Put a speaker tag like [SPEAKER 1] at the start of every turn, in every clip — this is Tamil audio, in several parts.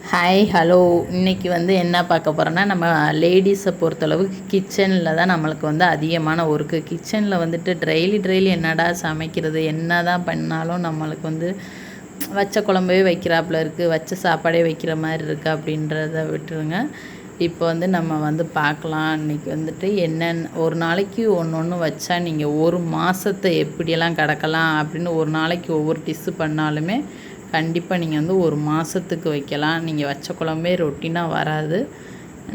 [SPEAKER 1] Hi hello. இன்றைக்கி வந்து என்ன பார்க்க போகிறோன்னா, நம்ம லேடிஸை பொறுத்தளவுக்கு கிச்சனில் தான் நம்மளுக்கு வந்து அதிகமான ஒர்க்கு. கிச்சனில் வந்துட்டு டெய்லி என்னடா சமைக்கிறது, என்ன தான் பண்ணாலும் நம்மளுக்கு வந்து வச்ச குழம்பே வைக்கிறாப்புல இருக்குது, வச்ச சாப்பாடே வைக்கிற மாதிரி இருக்குது அப்படின்றத விட்டுருங்க. இப்போ வந்து நம்ம வந்து பார்க்கலாம். இன்றைக்கி வந்துட்டு என்னென்ன ஒரு நாளைக்கு ஒன்று வச்சா நீங்கள் ஒரு மாதத்தை எப்படியெல்லாம் கடக்கலாம் அப்படின்னு ஒரு நாளைக்கு ஒவ்வொரு டிஷ்ஷு பண்ணாலுமே கண்டிப்பாக நீங்கள் வந்து ஒரு மாதத்துக்கு வைக்கலாம். நீங்கள் வச்ச குழம்பே ரொட்டீனாக வராது.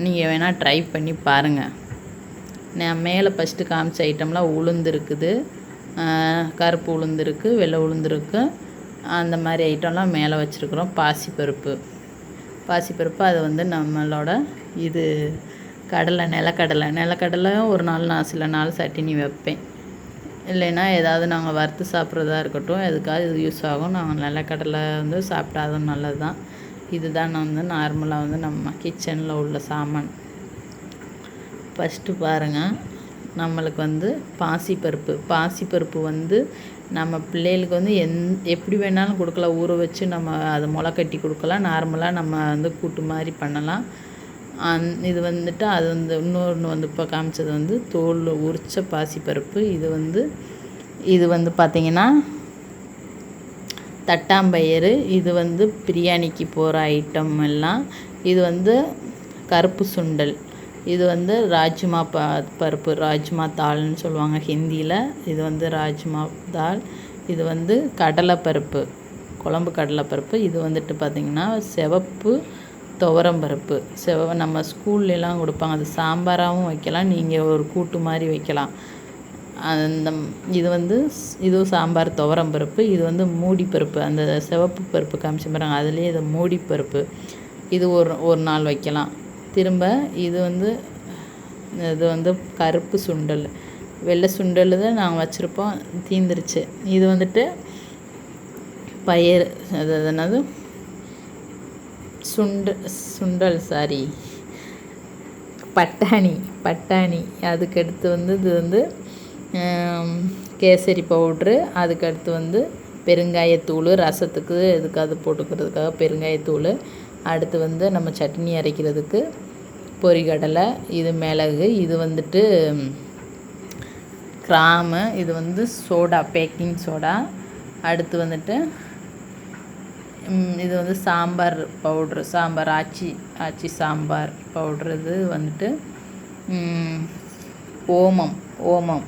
[SPEAKER 1] நீங்கள் வேணால் ட்ரை பண்ணி பாருங்கள். நான் மேலே ஃபஸ்ட்டு காமிச்ச ஐட்டம்லாம் உளுந்து இருக்குது, கருப்பு உளுந்து இருக்குது, வெள்ளை உளுந்து இருக்குது. அந்த மாதிரி ஐட்டம்லாம் மேலே வச்சுருக்குறோம். பாசிப்பருப்பு அது வந்து நம்மளோட இது நிலக்கடலை ஒரு நாள் நான் சில நாள் சட்டினி வைப்பேன். இல்லைன்னா ஏதாவது நாங்கள் வறுத்து சாப்பிட்றதா இருக்கட்டும், எதுக்காக இது யூஸ் ஆகும். நாங்கள் நிலக்கடலை வந்து சாப்பிட்டா அதுவும் நல்லது தான். இதுதான் நான் வந்து நார்மலாக வந்து நம்ம கிச்சனில் உள்ள சாமான். ஃபஸ்ட்டு பாருங்கள், நம்மளுக்கு வந்து பாசிப்பருப்பு வந்து நம்ம பிள்ளைகளுக்கு வந்து எப்படி வேணாலும் கொடுக்கலாம். ஊற வச்சு நம்ம அதை முளை கட்டி கொடுக்கலாம். நார்மலாக நம்ம வந்து கூட்டு மாதிரி பண்ணலாம். இது வந்துட்டு அது வந்து இன்னொன்று வந்து இப்போ காமிச்சது வந்து தோல் உரித்த பாசிப்பருப்பு. இது வந்து பார்த்திங்கன்னா தட்டாம்பயிறு. இது வந்து பிரியாணிக்கு போகிற ஐட்டம் எல்லாம். இது வந்து கருப்பு சுண்டல். இது வந்து ராஜ்மா பருப்பு, ராஜ்மா தால்னு சொல்லுவாங்க ஹிந்தியில். இது வந்து ராஜ்மா தால். இது வந்து கடலைப்பருப்பு, குழம்பு கடலைப்பருப்பு. இது வந்துட்டு பார்த்திங்கன்னா சிவப்பு துவரம்பருப்பு. நம்ம ஸ்கூல்லாம் கொடுப்பாங்க. அது சாம்பாராகவும் வைக்கலாம், நீங்கள் ஒரு கூட்டு மாதிரி வைக்கலாம். இது வந்து இதுவும் சாம்பார் துவரம்பருப்பு. இது வந்து மூடிப்பருப்பு, அந்த சிவப்பு பருப்பு காமிச்சு பாருங்க, அதுலேயே இது மூடிப்பருப்பு. இது ஒரு நாள் வைக்கலாம். திரும்ப இது வந்து கருப்பு சுண்டல். வெள்ளை சுண்டல் தான் நாங்கள் வச்சுருப்போம், தீந்துருச்சு. இது வந்துட்டு அது என்னது பட்டாணி. அதுக்கடுத்து வந்து இது வந்து கேசரி பவுட்ரு. அதுக்கடுத்து வந்து பெருங்காயத்தூள், ரசத்துக்கு எதுக்காவது போட்டுக்கிறதுக்காக பெருங்காயத்தூள். அடுத்து வந்து நம்ம சட்னி அரைக்கிறதுக்கு பொரிகடலை. இது மிளகு. இது வந்துட்டு கிராம்பு. இது வந்து சோடா, பேக்கிங் சோடா. அடுத்து வந்துட்டு இது வந்து சாம்பார் பவுட்ரு, ஆச்சி சாம்பார் பவுட்ரு. இது வந்துட்டு ஓமம்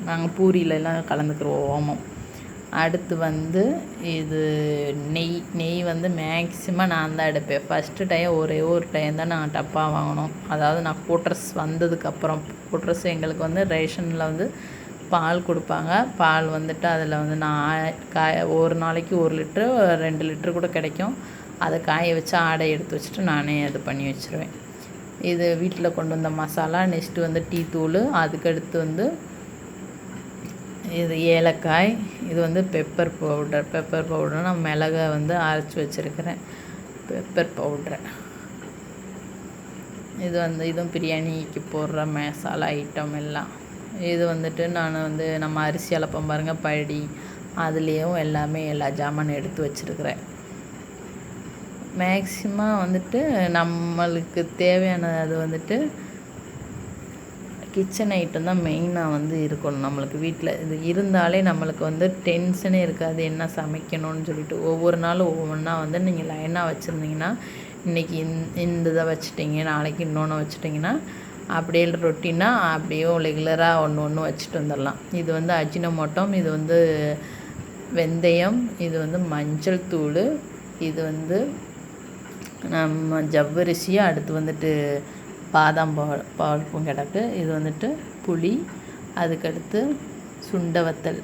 [SPEAKER 1] நாங்கள் பூரியிலலாம் கலந்துக்கிறோம் ஓமம். அடுத்து வந்து இது நெய் வந்து மேக்ஸிமம் நான் தான் எடுப்பேன். ஃபஸ்ட்டு டைம் ஒரே ஒரு டைம் தான் நான் டப்பா வாங்கினோம். அதாவது நான் கோட்ரஸ் வந்ததுக்கப்புறம். கோட்ரஸ் எங்களுக்கு வந்து ரேஷனில் வந்து பால் கொடுப்பாங்க. பால் வந்துட்டு அதில் வந்து நான் ஒரு நாளைக்கு 1 லிட்ரு 2 லிட்ரு கூட கிடைக்கும். அதை காய வச்சு ஆடை எடுத்து வச்சுட்டு நானே அது பண்ணி வச்சுருவேன். இது வீட்டில் கொண்டு வந்த மசாலா. நெக்ஸ்ட்டு வந்து டீ தூள். அதுக்கடுத்து வந்து இது ஏலக்காய். இது வந்து பெப்பர் பவுடர். நான் மிளகை வந்து அரைச்சி வச்சுருக்கிறேன், பெப்பர் பவுட்ரு. இது வந்து இதுவும் பிரியாணிக்கு போடுற மசாலா ஐட்டம் எல்லாம். இது வந்துட்டு நான் வந்து நம்ம அரிசி அளப்பம் பாருங்கள், படி, அதுலேயும் எல்லா ஜாமானும் எடுத்து வச்சுருக்கிறேன். மேக்ஸிமம் வந்துட்டு நம்மளுக்கு தேவையானது வந்துட்டு கிச்சன் ஐட்டம் தான் மெயினாக வந்து இருக்கணும் நம்மளுக்கு வீட்டில். இது இருந்தாலே நம்மளுக்கு வந்து டென்ஷனே இருக்காது என்ன சமைக்கணும்னு சொல்லிட்டு. ஒவ்வொரு நாளும் ஒவ்வொன்றா வந்து நீங்கள் லைனாக வச்சுருந்தீங்கன்னா, இன்றைக்கி இந்த இதை வச்சுட்டிங்க, நாளைக்கு இன்னொன்று வச்சுட்டிங்கன்னா, அப்படியே ரொட்டீனாக அப்படியே ரெகுலராக ஒன்று வச்சுட்டு வந்துடலாம். இது வந்து அஜினமோட்டோ. இது வந்து வெந்தயம். இது வந்து மஞ்சள் தூள். இது வந்து நம்ம ஜவ்வரிசி. அடுத்து வந்துட்டு பாதாம் பருப்பும் கிடக்கு. இது வந்துட்டு புளி. அதுக்கடுத்து சுண்டை வத்தல்.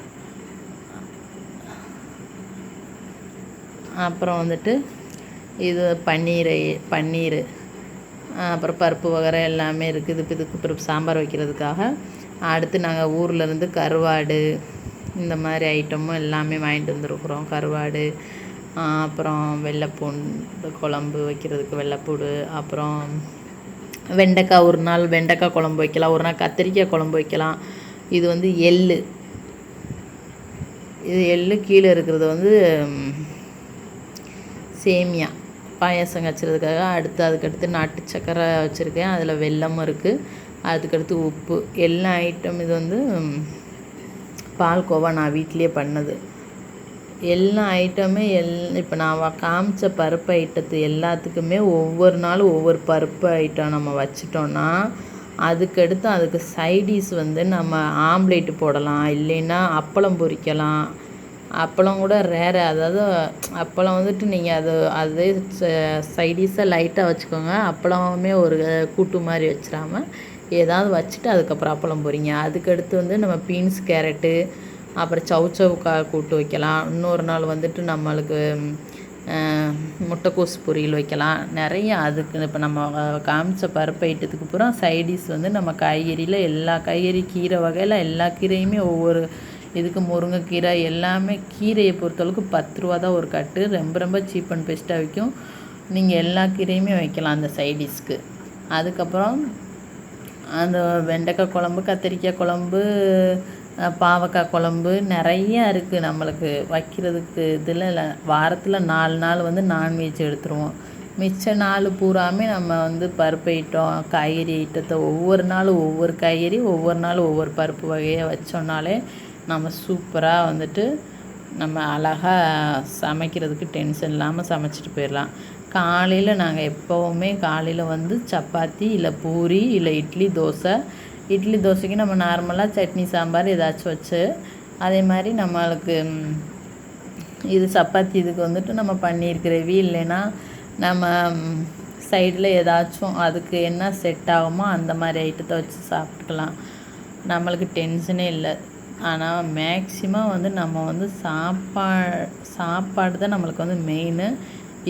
[SPEAKER 1] அப்புறம் வந்துட்டு இது பன்னீர். அப்புறம் பருப்பு வகை எல்லாமே இருக்குது. இதுக்கு பருப்பு சாம்பார் வைக்கிறதுக்காக. அடுத்து நாங்கள் ஊர்லேருந்து கருவாடு இந்த மாதிரி ஐட்டமும் எல்லாமே வாங்கிட்டு வந்துருக்குறோம். கருவாடு, அப்புறம் வெள்ளைப்பூண்டு குழம்பு வைக்கிறதுக்கு வெள்ளைப்பூடு. அப்புறம் வெண்டைக்காய். ஒரு நாள் வெண்டைக்காய் குழம்பு வைக்கலாம், ஒரு நாள் கத்திரிக்காய் குழம்பு வைக்கலாம். இது வந்து எள்ளு. கீழே இருக்கிறது வந்து சேமியா, பாயாசம் காய்ச்சறதுக்காக அதுக்கடுத்து நாட்டு சக்கரை வச்சுருக்கேன், அதில் வெல்லமும் இருக்குது, அதுக்கடுத்து உப்பு, எல்லா ஐட்டம். இது வந்து பால்கோவா நான் வீட்டிலே பண்ணது. எல்லா ஐட்டமே இப்போ நான் காமிச்ச பருப்பு ஐட்டத்து எல்லாத்துக்குமே ஒவ்வொரு நாளும் ஒவ்வொரு பருப்பு ஐட்டம் நம்ம வச்சிட்டோன்னா, அதுக்கடுத்து அதுக்கு சைடிஷ் வந்து நம்ம ஆம்லேட்டு போடலாம், இல்லைன்னா அப்பளம் பொரிக்கலாம். அப்பளம் கூட ரேரு, அதாவது அப்பளம் வந்துட்டு நீங்கள் அதே சைடிஷாக லைட்டாக வச்சுக்கோங்க. அப்பளமே ஒரு கூட்டு மாதிரி வச்சிடாம ஏதாவது வச்சுட்டு அதுக்கப்புறம் அப்பளம் பொரிங்க. அதுக்கடுத்து வந்து நம்ம பீன்ஸ், கேரட்டு, அப்புறம் சவுச்சவுக்காய் கூட்டு வைக்கலாம். இன்னொரு நாள் வந்துட்டு நம்மளுக்கு முட்டைக்கோஸ் பொரியல் வைக்கலாம். நிறைய அதுக்கு இப்போ நம்ம காமிச்ச பருப்பு ஐட்டத்துக்கு பூரா சைடிஷ் வந்து நம்ம காய்கறியில் எல்லா காய்கறி, கீரை வகையில் எல்லா கீரையுமே ஒவ்வொரு இதுக்கு முருங்கைக்கீரை எல்லாமே கீரையை பொறுத்தளவுக்கு 10 ரூபா தான் ஒரு கட்டு. ரொம்ப ரொம்ப சீப் அண்ட் பெஸ்ட்டாக விற்கும். நீங்கள் எல்லா கீரையுமே வைக்கலாம் அந்த சைடிஷ்க்கு. அதுக்கப்புறம் அந்த வெண்டைக்காய் குழம்பு, கத்திரிக்காய் குழம்பு, பாவக்காய் குழம்பு நிறையா இருக்குது நம்மளுக்கு வைக்கிறதுக்கு. இதில் வாரத்தில் 4 நாள் வந்து நான்வெஜ் எடுத்துருவோம். மிச்ச நாள் பூராமே நம்ம வந்து பருப்பு ஐட்டம், காய்கறி ஐட்டத்தை ஒவ்வொரு நாளும் ஒவ்வொரு காய்கறி, ஒவ்வொரு நாளும் ஒவ்வொரு பருப்பு வகையாக வச்சோன்னாலே நம்ம சூப்பராக வந்துட்டு நம்ம அழகாக சமைக்கிறதுக்கு டென்ஷன் இல்லாமல் சமைச்சிட்டு போயிடலாம். காலையில் நாங்கள் எப்போவுமே காலையில் வந்து சப்பாத்தி, இல்லை பூரி, இல்லை இட்லி, தோசை. இட்லி தோசைக்கு நம்ம நார்மலாக சட்னி, சாம்பார் ஏதாச்சும் வச்சு, அதே மாதிரி நம்மளுக்கு இது சப்பாத்தி இதுக்கு வந்துட்டு நம்ம பன்னீர் கிரேவி, இல்லைன்னா நம்ம சைடில் ஏதாச்சும் அதுக்கு என்ன செட் ஆகுமோ அந்த மாதிரி ஐட்டத்தை வச்சு சாப்பிட்டுக்கலாம். நம்மளுக்கு டென்ஷனே இல்லை. ஆனால் மேக்ஸிமம் வந்து நம்ம வந்து சாப்பாடு தான் நம்மளுக்கு வந்து மெயினு.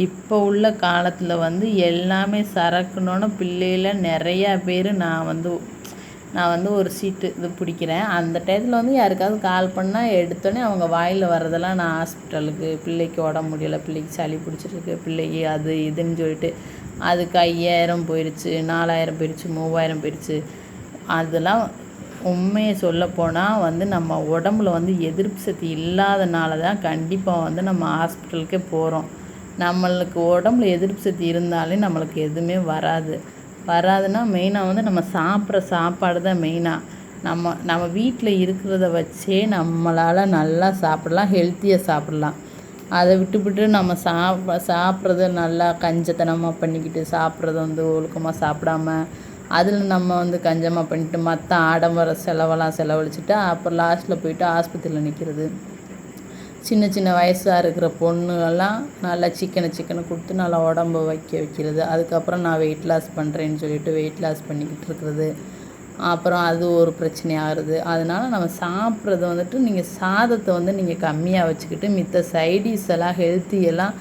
[SPEAKER 1] இப்போ உள்ள காலத்தில் வந்து எல்லாமே சரக்குனோன்னு பிள்ளையில நிறையா பேர் நான் வந்து ஒரு சீட்டு இது பிடிக்கிறேன். அந்த டயத்தில் வந்து யாருக்காவது கால் பண்ணால் எடுத்தோடனே அவங்க வாயில் வர்றதெல்லாம் நான் ஹாஸ்பிட்டலுக்கு, பிள்ளைக்கு உடம்பு முடியலை, பிள்ளைக்கு சளி பிடிச்சிருக்கு, பிள்ளைக்கு அது இதுன்னு சொல்லிட்டு அதுக்கு 5000 போயிடுச்சு, 4000 போயிடுச்சு, 3000 போயிடுச்சு. அதெல்லாம் உண்மையை சொல்லப்போனால் வந்து நம்ம உடம்புல வந்து எதிர்ப்பு சக்தி இல்லாதனால தான் கண்டிப்பாக வந்து நம்ம ஹாஸ்பிட்டலுக்கே போகிறோம். நம்மளுக்கு உடம்புல எதிர்ப்பு சக்தி இருந்தாலே நம்மளுக்கு எதுவுமே வராதுன்னா மெயினாக வந்து நம்ம சாப்பிட்ற சாப்பாடு தான் மெயினாக. நம்ம வீட்டில் இருக்கிறத வச்சே நம்மளால் நல்லா சாப்பிடலாம், ஹெல்த்தியாக சாப்பிட்லாம். அதை விட்டுவிட்டு நம்ம சாப்பிட்றது நல்லா கஞ்சத்தனமாக பண்ணிக்கிட்டு சாப்பிட்றது வந்து ஒழுக்கமாக சாப்பிடாம அதில் நம்ம வந்து கஞ்சமாக பண்ணிட்டு மற்ற ஆடம்பர செலவெல்லாம் செலவழிச்சிட்டு அப்புறம் லாஸ்ட்டில் போயிட்டு ஆஸ்பத்திரியில் நிற்கிறது. சின்ன சின்ன வயசாக இருக்கிற பொண்ணுகள்லாம் நல்லா சிக்கனை கொடுத்து நல்லா உடம்பு வைக்கிறது. அதுக்கப்புறம் நான் வெயிட் லாஸ் பண்ணுறேன்னு சொல்லிட்டு வெயிட் லாஸ் பண்ணிக்கிட்டு இருக்கிறது. அப்புறம் அது ஒரு பிரச்சனையாகிறது. அதனால் நம்ம சாப்பிட்றது வந்துட்டு நீங்கள் சாதத்தை வந்து நீங்கள் கம்மியாக வச்சுக்கிட்டு மித்த சைடிஷ் எல்லாம் ஹெல்த்தியெல்லாம்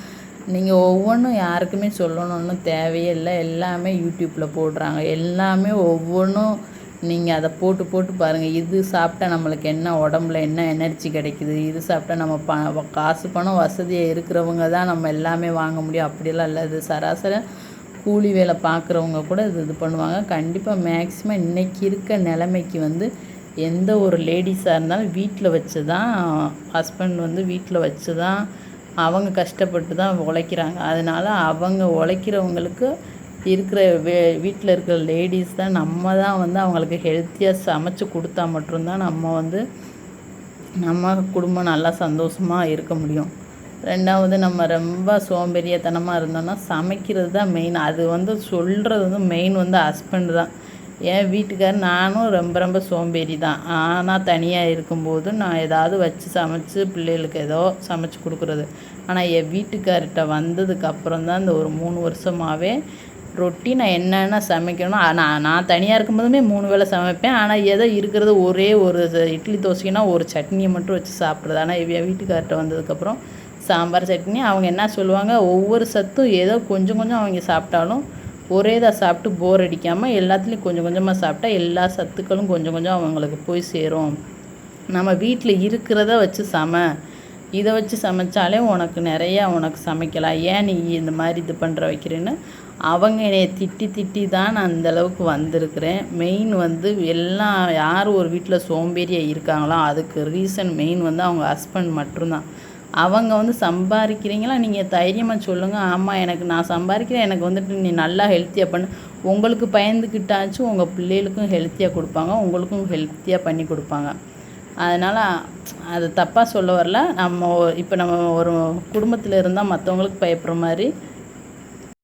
[SPEAKER 1] நீங்கள் ஒவ்வொன்றும் யாருக்குமே சொல்லணும்னு தேவையே இல்லை. எல்லாமே யூடியூப்பில் போடுறாங்க. எல்லாமே ஒவ்வொன்றும் நீங்கள் அதை போட்டு பாருங்கள். இது சாப்பிட்டா நம்மளுக்கு என்ன உடம்புல என்ன எனர்ஜி கிடைக்குது, இது சாப்பிட்டா நம்ம காசு பணம் வசதியாக இருக்கிறவங்க தான் நம்ம எல்லாமே வாங்க முடியும், அப்படியெல்லாம் இல்லை. இது சராசரி கூலி வேலை பார்க்குறவங்க கூட இது பண்ணுவாங்க. கண்டிப்பாக மேக்ஸிமம் இன்றைக்கி இருக்க நிலைமைக்கு வந்து எந்த ஒரு லேடிஸாக இருந்தாலும் வீட்டில் வச்சு தான் ஹஸ்பண்ட் வந்து வீட்டில் வச்சு தான் அவங்க கஷ்டப்பட்டு தான் உழைக்கிறாங்க. அதனால் அவங்க உழைக்கிறவங்களுக்கு இருக்கிற வீட்டில் இருக்கிற லேடிஸ் தான் நம்ம தான் வந்து அவங்களுக்கு ஹெல்த்தியாக சமைச்சு கொடுத்தா மட்டும்தான் நம்ம குடும்பம் நல்லா சந்தோஷமாக இருக்க முடியும். ரெண்டாவது நம்ம ரொம்ப சோம்பேறியத்தனமாக இருந்தோம்னா சமைக்கிறது தான் மெயின். அது வந்து சொல்கிறது வந்து மெயின் வந்து ஹஸ்பண்டு தான். என் வீட்டுக்காரர் நானும் ரொம்ப சோம்பேறி தான். ஆனால் தனியாக இருக்கும்போது நான் ஏதாவது வச்சு சமைச்சு பிள்ளைகளுக்கு ஏதோ சமைச்சு கொடுக்குறது. ஆனால் என் வீட்டுக்கார்கிட்ட வந்ததுக்கப்புறம் தான் இந்த ஒரு 3 வருஷமாகவே ரொட்டீனாக என்னென்ன சமைக்கணும். நான் தனியாக இருக்கும்போதுமே 3 வேளை சமைப்பேன். ஆனால் ஏதோ இருக்கிறது ஒரே ஒரு இட்லி தோசைக்குன்னா ஒரு சட்னியை மட்டும் வச்சு சாப்பிட்றது. ஆனால் என் வீட்டுக்கார்ட்ட வந்ததுக்கப்புறம் சாம்பார் சட்னி அவங்க என்ன சொல்லுவாங்க, ஒவ்வொரு சத்தும் ஏதோ கொஞ்சம் அவங்க சாப்பிட்டாலும் ஒரே இதாக சாப்பிட்டு போர் அடிக்காமல் எல்லாத்துலேயும் கொஞ்சமாக சாப்பிட்டா எல்லா சத்துக்களும் கொஞ்சம் அவங்களுக்கு போய் சேரும். நம்ம வீட்டில் இருக்கிறத வச்சு இதை வச்சு சமைச்சாலே உனக்கு நிறையா உனக்கு சமைக்கலாம், ஏன் நீ இந்த மாதிரி இது பண்ணுற வைக்கிறேன்னு அவங்க என்னை திட்டி தான் நான் அந்தளவுக்கு வந்திருக்கிறேன். மெயின் வந்து யார் ஒரு வீட்டில் சோம்பேறியாக இருக்காங்களோ அதுக்கு ரீசன் மெயின் வந்து அவங்க ஹஸ்பண்ட் மட்டும்தான். அவங்க வந்து சம்பாதிக்கிறீங்களா, நீங்கள் தைரியமாக சொல்லுங்கள், ஆமாம் எனக்கு நான் சம்பாதிக்கிறேன், எனக்கு வந்துட்டு நீ நல்லா ஹெல்த்தியாக பண்ணு. உங்களுக்கு பயந்துக்கிட்டாச்சும் உங்கள் பிள்ளைகளுக்கும் ஹெல்த்தியாக கொடுப்பாங்க, உங்களுக்கும் ஹெல்த்தியாக பண்ணி கொடுப்பாங்க. அதனால் அது தப்பாக சொல்ல வரல. இப்போ நம்ம ஒரு குடும்பத்தில் இருந்தால் மற்றவங்களுக்கு பயப்படுற மாதிரி